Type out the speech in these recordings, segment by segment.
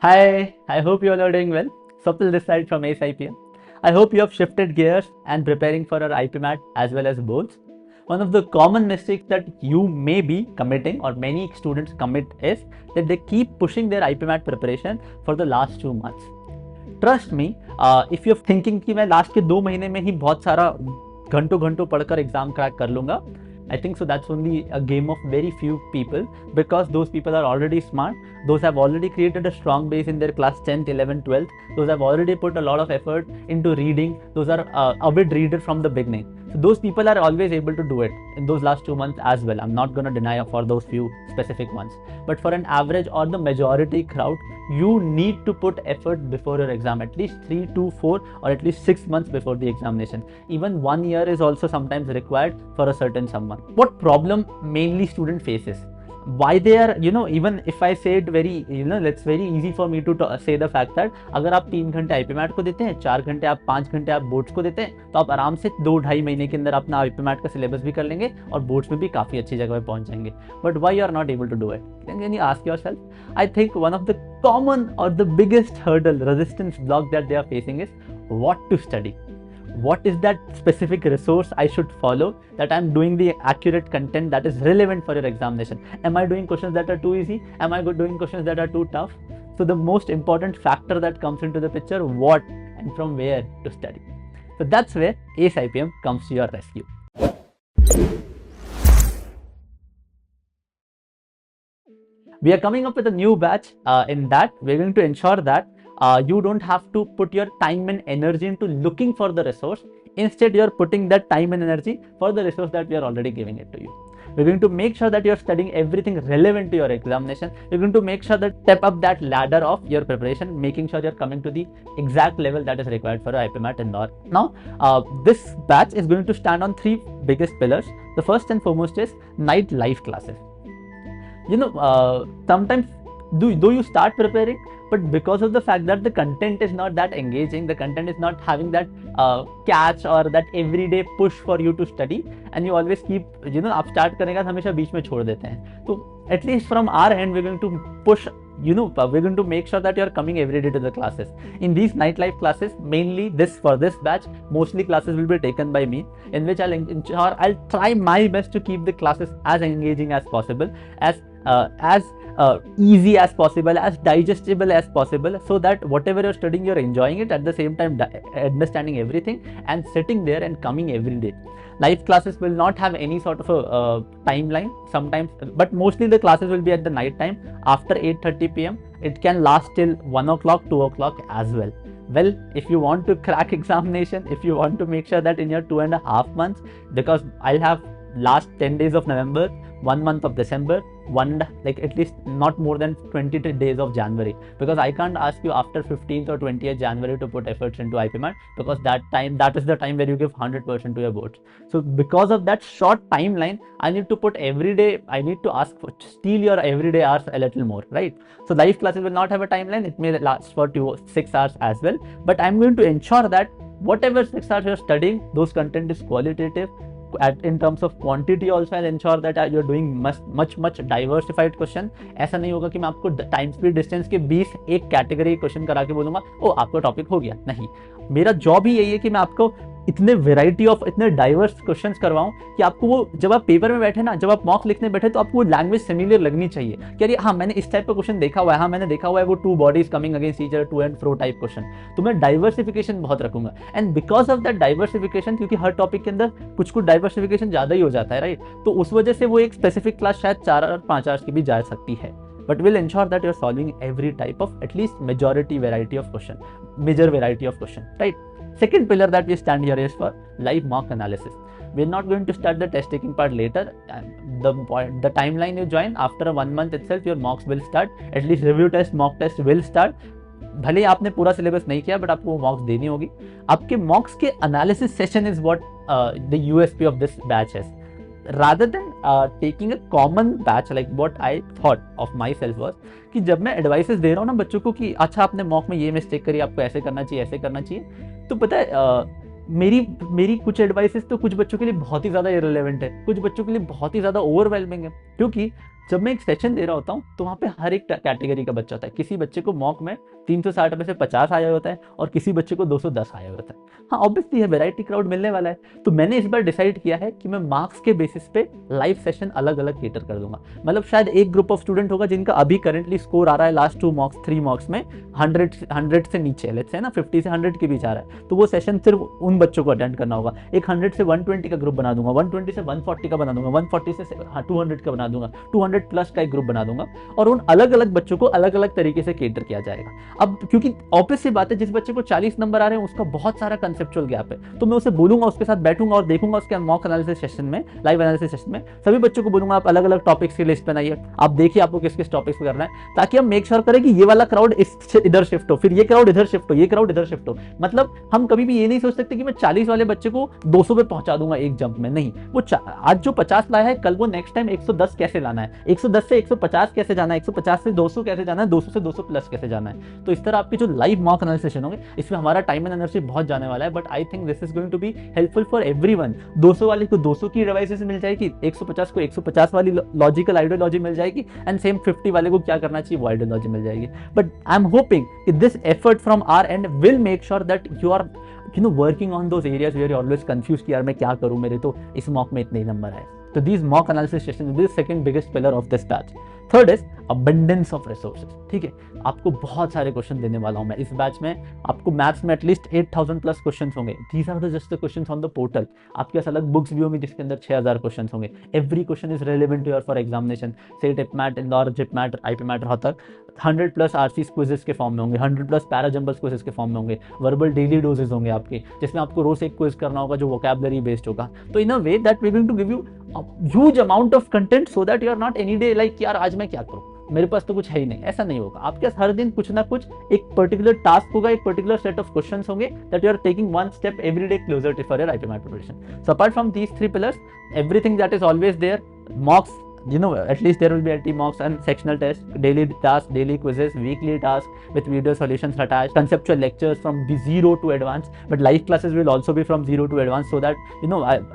Hi, I hope you all are doing well. Swapnil this side from ACE IPM. I hope you have shifted gears and preparing for our IPMAT as well as boards. One of the common mistakes that you may be committing or many students commit is that they keep pushing their IPMAT preparation for the last 2 months. Trust me, if you thinking कि मैं last के 2 महीने में ही बहुत सारा घंटों घंटों पढ़कर एग्जाम क्रैक कर लूंगा, I think so that's only a game of very few people, because those people are already smart. Those have already created a strong base in their class 10th, 11th, 12th. Those have already put a lot of effort into reading. Those are avid reader from the beginning. So those people are always able to do it in those last 2 months as well. I'm not going to deny for those few specific ones. But for an average or the majority crowd, you need to put effort before your exam, at least 3 to 4 or at least 6 months before the examination. Even 1 year is also sometimes required for a certain someone. What problem mainly student faces? Why they are, even if I say it very, it's very easy for me to say the fact that अगर आप 3 घंटे IPMAT को देते हैं, 4 घंटे आप 5 घंटे आप बोर्ड्स को देते हैं, तो आप आराम से 2-2.5 महीने के अंदर अपना IPMAT का सिलेबस भी कर लेंगे और बोर्ड्स में भी काफ़ी अच्छी जगह पे पहुंच जाएंगे. But why you are not able to do it? Can you ask yourself? I think one of the common or the biggest hurdle, resistance block that they are facing is what to study. What is that specific resource I should follow that I'm doing the accurate content that is relevant for your examination? Am I doing questions that are too easy? Am I doing questions that are too tough? So the most important factor that comes into the picture, what and from where to study. So that's where ACE IPM comes to your rescue. We are coming up with a new batch. In that, we're going to ensure that you don't have to put your time and energy into looking for the resource. Instead, you're putting that time and energy for the resource that we are already giving it to you. We're going to make sure that you're studying everything relevant to your examination. We're going to make sure that step up that ladder of your preparation, making sure you're coming to the exact level that is required for IPMAT Indore. Now, this batch is going to stand on 3 biggest pillars. The first and foremost is night live classes. Sometimes do you start preparing, but because of the fact that the content is not that engaging, the content is not having that catch or that everyday push for you to study, and you always keep, आप start करने का हमेशा बीच में छोड़ देते हैं. तो at least from our end, we're going to push, we're going to make sure that you're coming every day to the classes. In these nightlife classes, mainly for this batch, mostly classes will be taken by me, in which I'll try my best to keep the classes as engaging as possible, as easy as possible, as digestible as possible, so that whatever you're studying, you're enjoying it, at the same time understanding everything and sitting there and coming every day. Live classes will not have any sort of a timeline sometimes, but mostly the classes will be at the night time after 8:30 p.m. It can last till 1 o'clock, 2 o'clock as well. Well, if you want to crack examination, if you want to make sure that in your 2.5 months, because I'll have last 10 days of November, 1 month of December, at least not more than 20 days of January, because I can't ask you after 15th or 20th January to put efforts into IPMAT, because that is the time where you give 100% to your boards. So because of that short timeline, I need to put I need to ask for steal your everyday hours a little more, right? So live classes will not have a timeline. It may last for 6 hours as well, but I'm going to ensure that whatever 6 hours you're studying, those content is qualitative. In terms of quantity also, I'll ensure that you're doing much diversified question. ऐसा नहीं होगा कि मैं आपको time speed distance के 20 एक category question करा के बोलूंगा ओ आपका टॉपिक हो गया. नहीं, मेरा जॉब ही यही है कि मैं आपको इतने वेराइटी ऑफ इतने डाइवर्स क्वेश्चंस करवाऊं कि आपको वो जब आप पेपर में बैठे ना, जब आप मॉक लिखने बैठे, तो आपको वो लैंग्वेज सिमिलर लगनी चाहिए कि अरे हाँ मैंने इस टाइप का क्वेश्चन देखा हुआ है, हाँ मैंने देखा हुआ है वो 2 bodies coming against each other, to and fro type question. तो मैं डाइवर्सिफिकेशन बहुत रखूंगा, and because of that diversification, क्योंकि हर टॉपिक के अंदर कुछ डाइवर्सिफिकेशन ज्यादा ही हो जाता है, राइट, तो उस वजह से वो एक स्पेसिफिक क्लास शायद 4 और 5 आवर्स की भी जा सकती है. But we'll ensure that you're solving every type of, at least major variety of question, right? Second pillar that we stand here is for live mock analysis. We're not going to start the test taking part later. The timeline you join, after 1 month itself, your mocks will start. At least review test, mock test will start. भले आपने पूरा syllabus नहीं किया, but आपको मॉक्स देनी होगी. आपके मॉक्स के analysis session is what the USP of this batch है. rather than taking a common batch, like what I thought of myself was कि जब मैं एडवाइसेस दे रहा हूँ ना बच्चों को कि अच्छा आपने मॉक में ये मिस्टेक करी, आपको ऐसे करना चाहिए, ऐसे करना चाहिए, तो पता है मेरी कुछ एडवाइसेस तो कुछ बच्चों के लिए बहुत ही ज़्यादा इररिलेवेंट है, कुछ बच्चों के लिए बहुत ही ज़्यादा ओवरवेलमिंग है, क्योंकि जब मैं एक सेशन दे रहा होता हूँ तो वहाँ पे हर एक कैटेगरी का बच्चा होता है। किसी बच्चे को मॉक में 360 में से 50 आया होता है और किसी बच्चे को 210 आया होता है। हाँ, ऑब्वियसली है, वैरायटी क्राउड मिलने वाला है। तो मैंने इस बार डिसाइड किया है कि मैं मार्क्स के बेसिस पे लाइव सेशन अलग अलग केटर कर दूंगा। मतलब शायद एक ग्रुप ऑफ स्टूडेंट होगा जिनका अभी करंटली स्कोर आ रहा है लास्ट 2 मॉक्स 3 मॉक्स में 100 से नीचे, लेट्स से ना 50 से 100 के बीच आ रहा है, तो वो सेशन सिर्फ उन बच्चों को अटेंड करना होगा। एक 100 से 120 का ग्रुप बना दूंगा, 120 से 140 का बना दूंगा, 140 से 200 का बना दूंगा, 200 प्लस का एक ग्रुप बना दूंगा और उन अलग अलग बच्चों को अलग अलग तरीके से केटर किया जाएगा। अब क्योंकि ऑब्वियस सी बात है, जिस बच्चे को 40 नंबर आ रहे हैं उसका बहुत सारा कंसेप्चुअल गैप है, तो मैं उसे बोलूंगा, उसके साथ बैठूंगा और देखूंगा उसके मॉक एनालिसिस सेशन में, लाइव एनालिसिस सेशन में सभी बच्चों को बोलूंगा आप अलग अलग टॉपिक्स की लिस्ट बनाइए, आप देखिए आपको किस किस टॉपिक्स पे करना है, ताकि हम मेक श्योर करें कि ये वाला क्राउड इधर शिफ्ट हो, फिर ये क्राउड इधर शिफ्ट हो, ये क्राउड इधर शिफ्ट हो। मतलब हम कभी भी ये नहीं सोच सकते कि मैं 40 वाले बच्चे को 200 पे पहुंचा दूंगा एक जंप में, नहीं। वो आज जो 50 लाया है कल वो नेक्स्ट टाइम 110 कैसे लाना है, 110 से 150 कैसे जाना है, 150 से 200 कैसे जाना है, 200 से 200 प्लस कैसे जाना है। तो इस तरह आपके जो लाइव मॉक एनालिसिस सेशन होंगे इसमें हमारा टाइम एंड एनर्जी बहुत जाने वाला है, but I think this is going to be helpful for everyone. 200 वाले को 200 की रिवाइजेस मिल जाएगी, 150 को 150 वाली लॉजिकल आइडियोलॉजी मिल जाएगी एंड सेम 50 वाले को क्या करना चाहिए वो आइडियोलॉजी मिल जाएगी। बट आई एम होपिंग कि this effort from our end will make sure that you are working on those areas where you always confuse कि यार मैं क्या करूं, मेरे तो इस मॉक में इतने ही नंबर आए। तो these mock analysis sessions, this second biggest pillar of this batch. Third is abundance of resources. ठीक है, आपको बहुत सारे क्वेश्चन देने वाला हूं मैं इस बैच में। आपको मैथ्स में एटलीस्ट 8000 प्लस क्वेश्चंस होंगे। These are the just the questions on the portal. आपके पास अलग बुक्स भी होंगी जिसके अंदर 6000 क्वेश्चंस होंगे। Every question is relevant to your for examination, से TIPMAT, Indore, JIPMAT, IPMAT, Rohtak. 100 plus RCs quizzes के फॉर्म में होंगे, 100 प्लस पैराजम्बल्स क्विजेस के फॉर्म में होंगे, वर्बल डेली डोजेस होंगे आपके, जिसमें आपको रोज एक क्विज करना होगा जो वोकैबुलरी बेस्ड होगा। तो in a way that we going to give you huge amount of content so that you are not any day like यार आज मैं क्या करूं, मेरे पास तो कुछ है ही नहीं। ऐसा नहीं होगा। आपके पास हर दिन कुछ ना कुछ एक पर्टिकुलर टास्क होगा, एक पर्टिकुलर सेट ऑफ क्वेश्चंस होंगे that you are taking one step every day closer to for your IPMAT preparation. So apart from these 3 pillars, everything that is always there, mocks, at least there will be LT mocks and sectional tests, daily tasks, daily quizzes, weekly tasks with video solutions attached, conceptual lectures from zero to advanced, but live classes will also be from zero to advanced, so that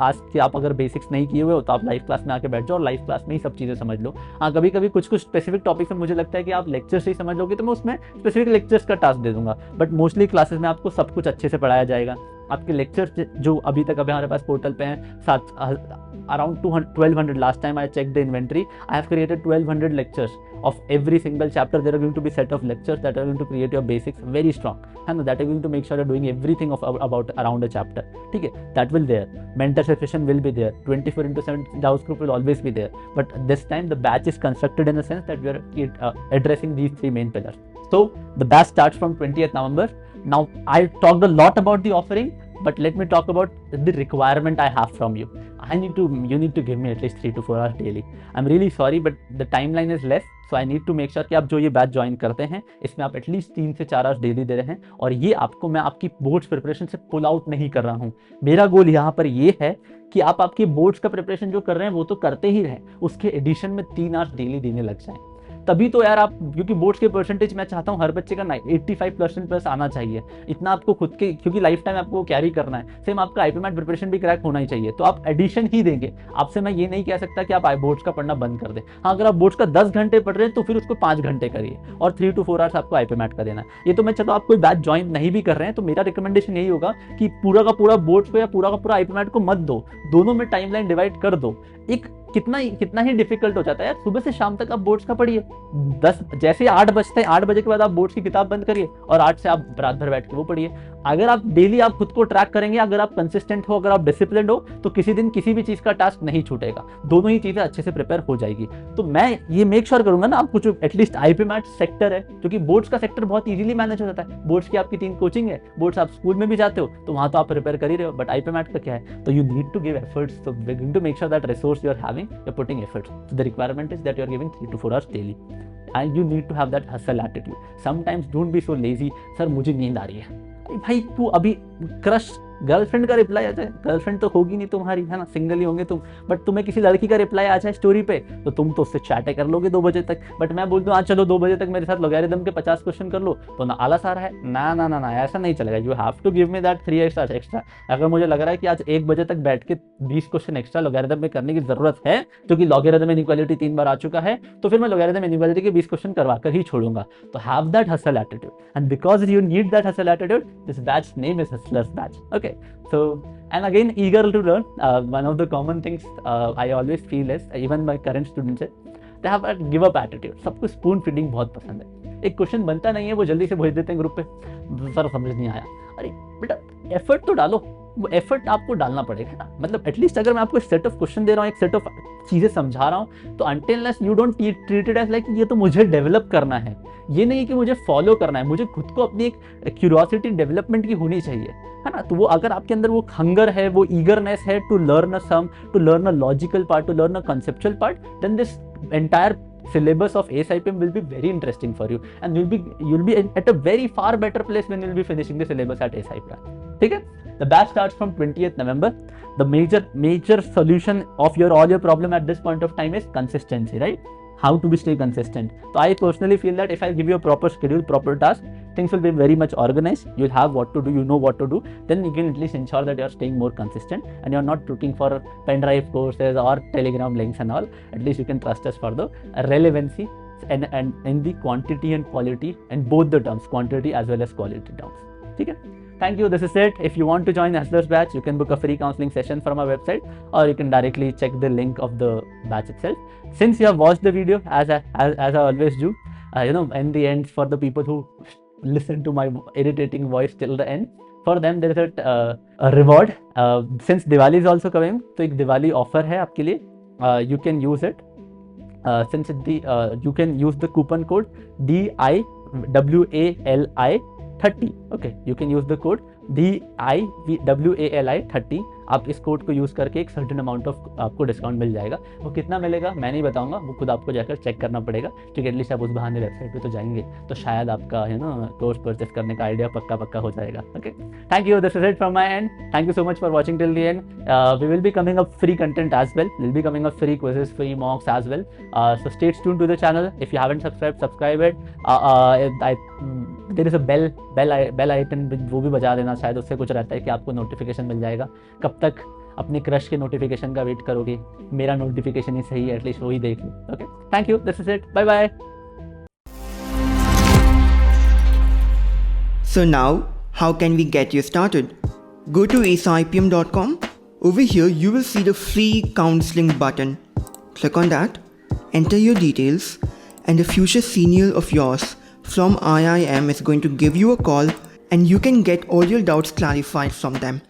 आज कि आप अगर basics नहीं किए हुए हो तो आप लाइव क्लास में आके बैठ जाओ और लाइव क्लास में ही सब चीज़ें समझ लो। हाँ, कभी कभी कुछ स्पेसिफिक टॉपिक्स में मुझे लगता है कि आप लेक्चर से ही समझ लोगे तो मैं उसमें स्पेसिफिक लेक्चर्स का टास्क दे दूंगा, बट मोस्टली क्लासेस में आपको सब कुछ अच्छे से पढ़ाया जाएगा। आपके लेक्चर्स जो अभी तक हमारे पास पोर्टल पे हैं, around 1200 last time I checked the inventory, I have created 1200 lectures of every single chapter. There are going to be set of lectures that are going to create your basics very strong, and that are going to make sure you're doing everything about around a chapter. ठीक है, that will there. Mentorship session will be there. 24/7 Jaws group will always be there. But this time the batch is constructed in a sense that we are addressing these 3 main pillars. So the batch starts from 20th November. Now I talked a lot about the offering, but let me talk about the requirement I have from you. You need to give me at least 3 to 4 hours daily. I'm really sorry, but the timeline is less, so I need to make sure कि आप जो ये batch join करते हैं इसमें आप at least 3 से 4 hours daily दे रहे हैं। और ये आपको मैं आपकी बोर्ड्स प्रिपरेशन से पुल आउट नहीं कर रहा हूँ। मेरा गोल यहाँ पर ये है कि आप आपकी बोर्ड्स का प्रिपरेशन जो कर रहे हैं वो तो करते ही रहें, उसके एडिशन में 3 आवर्स डेली देने लग जाएं। तभी तो यार आप, क्योंकि बोर्ड्स के परसेंटेज मैं चाहता हूँ हर बच्चे का 85% प्लस आना चाहिए। इतना आपको खुद के, क्योंकि लाइफ टाइम आपको कैरी करना है, सेम आपका आईपीमैट प्रिपरेशन भी क्रैक होना ही चाहिए। तो आप एडिशन ही देंगे। आपसे मैं ये नहीं कह सकता कि आप बोर्ड्स का पढ़ना बंद कर दें। हाँ, अगर आप बोर्ड्स का 10 घंटे पढ़ रहे हैं तो फिर उसको 5 घंटे करिए और 3 to 4 आवर्स आपको आईपीमैट का देना है। ये तो मैं, चलो आप कोई बैच ज्वाइन नहीं भी कर रहे हैं तो मेरा रिकमेंडेशन यही होगा कि पूरा का पूरा बोर्ड्स को या पूरा का पूरा आईपीमैट को मत दो, दोनों में टाइमलाइन डिवाइड कर दो। एक कितना ही डिफिकल्ट हो जाता है यार, सुबह से शाम तक आप बोर्ड्स का पढ़िए। 10 जैसे 8 बजते हैं, 8 बजे के बाद आप बोर्ड्स की किताब बंद करिए और 8 से आप रात भर बैठ के वो पढ़िए। अगर आप डेली आप खुद को ट्रैक करेंगे, अगर आप कंसिस्टेंट हो, अगर आप डिसिप्लिन हो, तो किसी दिन किसी भी चीज का टास्क नहीं छूटेगा। दोनों ही चीजें अच्छे से प्रिपेयर हो जाएगी। तो मैं ये मेक श्योर करूंगा ना, आपको जो एटलीस्ट आईपीमैट सेक्टर है, क्योंकि बोर्ड्स का सेक्टर बहुत इजीली मैनेज हो जाता है। बोर्ड्स की आपकी 3 कोचिंग है, बोर्ड्स आप स्कूल में भी जाते हो तो वहां तो आप प्रिपेयर कर ही रहे हो, बट आईपीमैट का क्या है, तो you need to give efforts. तो we are going to make sure that resource you are having, you are putting efforts. So the requirement is that you are giving 3 to 4 hours daily, and you need to have that hustle attitude. Sometimes don't be so lazy. Sir मुझे नींद आ रही है। भाई तू अभी crush girlfriend का reply आ जाए, girlfriend तो होगी नहीं तुम्हारी, है ना, सिंगल ही होंगे तुम, बट तुम्हें किसी लड़की का रिप्लाई आ जाए स्टोरी पे, तो तुम तो उससे चैट कर लोगे 2 बजे तक। बट मैं बोलता हूँ आज चलो 2 बजे तक मेरे साथ लॉगरिथम के 50 क्वेश्चन कर लो, तो ना आलस आ रहा है, ना ना ना ना, ऐसा नहीं चलेगा। You have to give me that 3 extra. अगर मुझे लग रहा है कि आज 1 बजे तक बैठ के 20 क्वेश्चन एक्स्ट्रा लॉगरिथम में करने की जरूरत है, क्योंकि लॉगरिथम इनइक्वालिटी 3 बार आ चुका है, तो फिर मैं लॉगरिथम इनइक्वालिटी के 20 क्वेश्चन करवा कर ही छोड़ूंगा। तो have that hustle attitude, and because you need that hustle attitude, this batch name is hustlers batch. Okay, so and again eager to learn. One of the common things I always feel is even my current students they have a give up attitude. सबको spoon feeding बहुत पसंद है, एक question बनता नहीं है वो जल्दी से भेज देते हैं ग्रुप पे, सर समझ नहीं आया। अरे बेटा एफर्ट तो डालो, वो एफर्ट आपको डालना पड़ेगा ना, मतलब एटलीस्ट अगर मैं आपको एक सेट ऑफ क्वेश्चन दे रहा हूँ, एक सेट ऑफ चीजें समझा रहा हूँ, तो until unless you don't treat it as like ये तो मुझे डेवलप करना है, ये नहीं है कि मुझे फॉलो करना है, मुझे खुद को अपनी एक क्यूरियोसिटी डेवलपमेंट की होनी चाहिए, है ना। तो वो अगर आपके अंदर वो हंगर है, वो ईगरनेस है to learn a sum, to learn a logical part, to learn a conceptual part, then this entire syllabus of ASIPM will be very interesting for you, and you'll be at a very far better place when you'll be finishing the syllabus at ASIPM. ठीक है, the batch starts from 20th November. The major solution of all your problem at this point of time is consistency, right? How to be stay consistent. So I personally feel that if I give you a proper schedule, proper task, things will be very much organized. You'll have what to do, you know what to do. Then you can at least ensure that you're staying more consistent and you're not looking for pen drive courses or Telegram links and all. At least you can trust us for the relevancy and in the quantity and quality, and both the terms, quantity as well as quality terms. ठीक है? Thank you. This is it. If you want to join Hustlers batch, you can book a free counseling session from our website, or you can directly check the link of the batch itself. Since you have watched the video, as I always do, in the end, for the people who listen to my irritating voice till the end, for them there is a reward. Since Diwali is also coming, तो एक Diwali offer है आपके लिए. You can use it. You can use the coupon code DIWALI 30. Okay, you can use the code DIWALI 30. आप इस code को use करके एक सर्टेन अमाउंट ऑफ आपको डिस्काउंट मिल जाएगा। वो कितना मिलेगा मैं नहीं बताऊंगा, वो खुद आपको जाकर चेक करना पड़ेगा, क्योंकि एटलीस्ट आप उस बहाने वेबसाइट पे तो जाएंगे, तो शायद आपका कोर्स परचेस करने का आइडिया पक्का हो जाएगा। Okay, thank you, this is it from my end. Thank you so much for watching till the end. We will be coming up free content as well, will be coming up free quizzes, free mocks as well, so stay tuned to the channel. If you haven't subscribe it, there is a bell icon, वो भी बजा देना, शायद उससे कुछ रहता है कि आपको नोटिफिकेशन मिल जाएगा। कब तक अपने क्रश के नोटिफिकेशन का वेट करोगे, मेरा नोटिफिकेशन ही सही है, एटलीस्ट वही देख लो। Okay, thank you, this is it, bye bye. So now, how can we get you started? Go to asipm.com. Over here, you will see the free counseling button. Click on that, enter your details, and a future senior of yours from IIM is going to give you a call, and you can get all your doubts clarified from them.